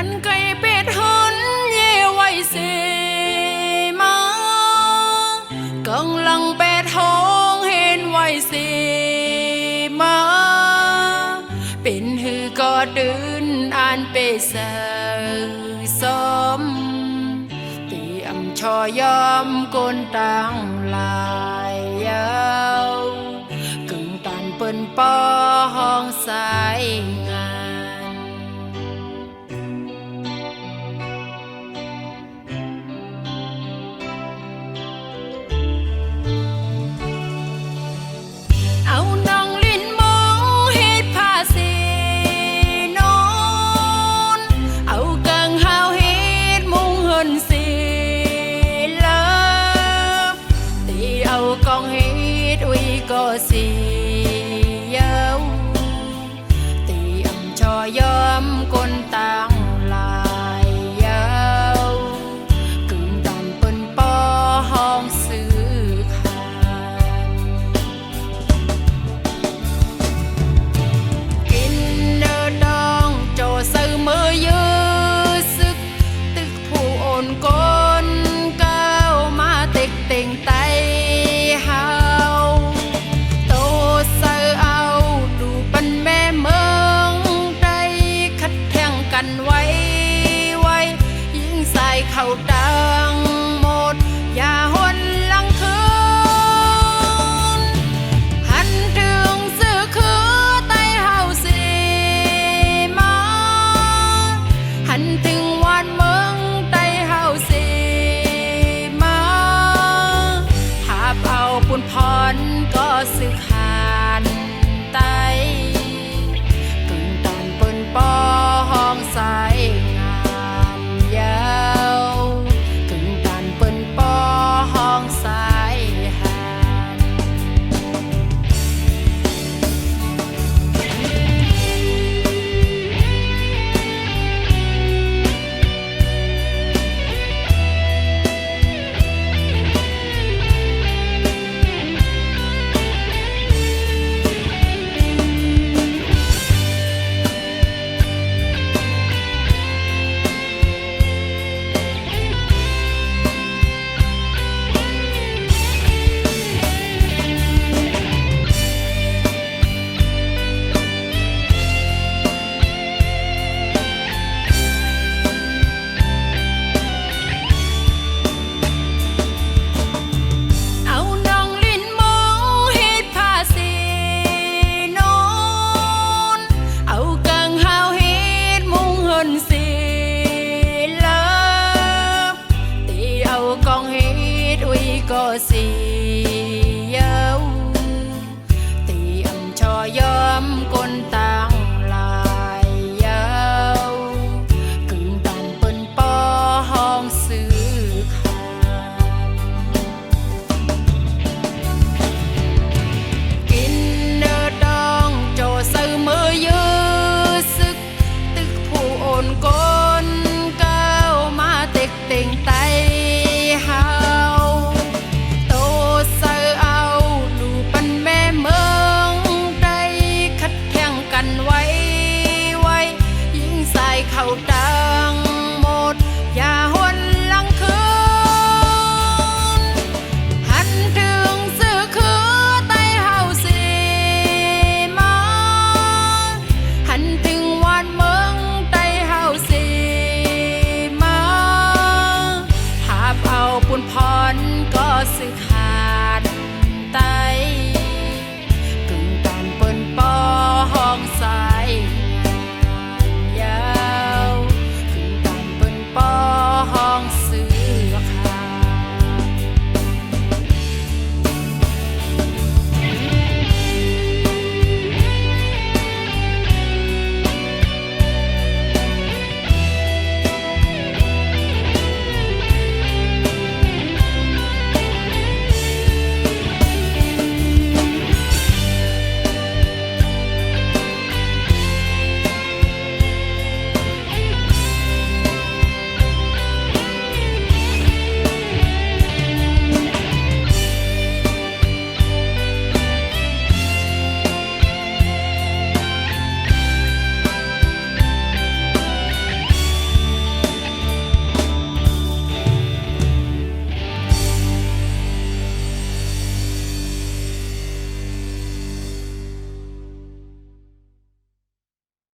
khăn cây bết hơn ye quay xì má cần lăng bết hông hên quay xì máเป็นหือก็ดืนอ่านเปเสซ้อมตีอำชอยอมกนต่างลายยาวกึ่งตันเปิ้นปอห้องสายงานเอาน้องลิ้นมองเฮ็ดผ้าสีนอนเอากังหาวเฮ็ดมุงเฮินสีเลิฟตีเอากองเฮ็ดอุ้ยก็สีเย้าตีอำชอยอมกนต่างลายยาวกึ่งตันเปิ้นปอห้องซื้อขายกินเนอดองโจซื้อมือยื้อซึกตึกผู้โอนกนก้าวมาเต็กเต็งไตเฮาโตเสือเอาดูปันแม่เมืองใดคัดแข่งกันไว้ยิงใส่เข้าดังหมดอย่าหนหลังคืนหันถึงซื้อคือไตเฮาสิมาหันถึงวันเมืองไตเฮาสิมาหาบเอาปุ่นพรก็สึกหานไตกึ่งตันเปิ้นปอห้องสายงานยาวกึ่งตันเปิ้นปอห้องสายหานเอาน้องลิ้นมองเฮ็ดผ้าสีนอนเอากังหาวเฮ็ดมุงเฮินสีเลิฟตีเอากองเฮ็ดอุ้ยก็สี